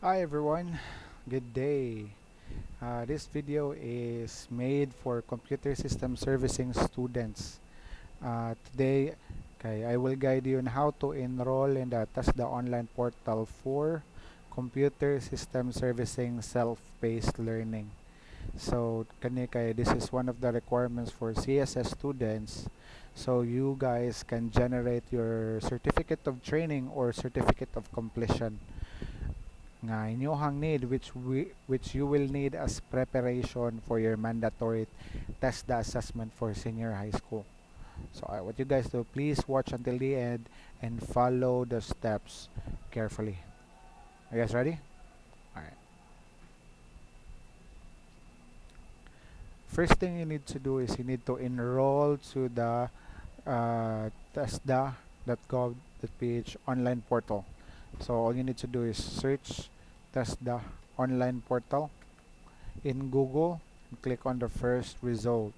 Hi everyone, good day. This video is made for computer system servicing students. Today, I will guide you on how to enroll in the TESDA Online Portal for computer system servicing self-paced learning. So, this is one of the requirements for CSS students. So you guys can generate your certificate of training or certificate of completion nga inyong need which you will need as preparation for your mandatory TESDA assessment for senior high school. So what you guys do, please watch until the end and follow the steps carefully. Are you guys ready? Alright. First thing you need to do is you need to enroll to the TESDA.gov.ph online portal. So all you need to do is search TESDA Online Portal in Google and click on the first result.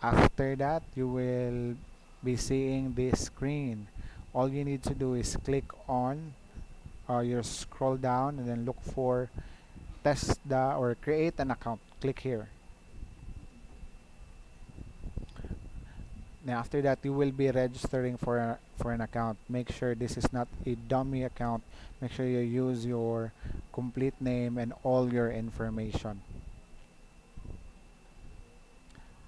After that, you will be seeing this screen. All you need to do is click on you scroll down and then look for TESDA or create an account. Click here. Now after that, you will be registering for an account. Make sure this is not a dummy account. Make sure you use your complete name and all your information.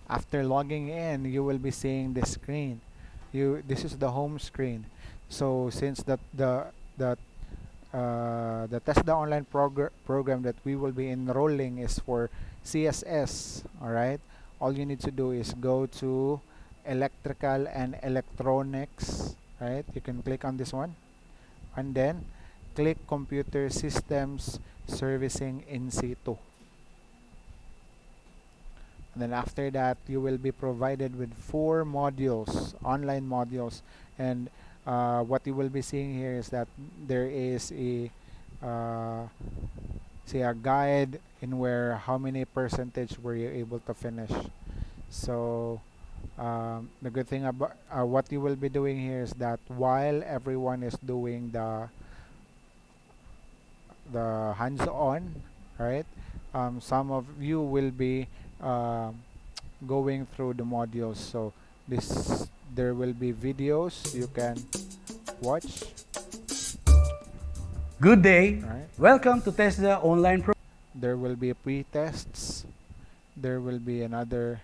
After logging in, you will be seeing this screen. This is the home screen. So since the TESDA online program that we will be enrolling is for CSS, all right? All you need to do is go to electrical and electronics, right? You can click on this one and then click computer systems servicing in situ. And then after that, you will be provided with 4 modules, online modules. And what you will be seeing here is that there is a guide in where how many percentage were you able to finish. So the good thing about what you will be doing here is that while everyone is doing the hands-on, right? Some of you will be going through the modules. So there will be videos you can watch. Good day. Right? Welcome to TESDA Online Portal. There will be pre-tests. There will be another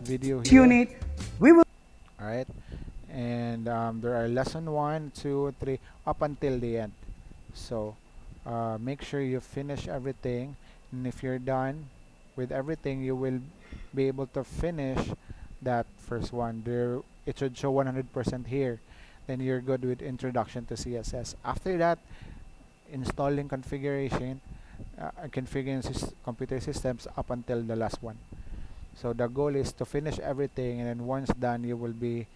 video here. Unit, we will. All right, and there are lesson 1, 2, 3 up until the end. So make sure you finish everything, and if you're done with everything, you will be able to finish that first one. There, it should show 100% here. Then you're good with introduction to CSS. After that, installing configuration, configuring computer systems up until the last one. So the goal is to finish everything, and then once done, you will be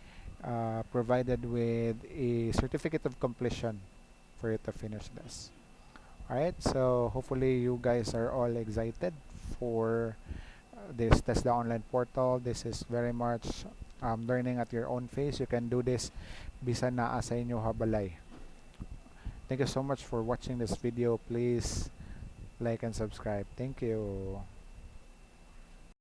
provided with a certificate of completion for you to finish this. Alright, so hopefully you guys are all excited for this TESDA Online Portal. This is very much learning at your own pace. You can do this bisan naa sa inyo habalay. Thank you so much for watching this video. Please like and subscribe. Thank you.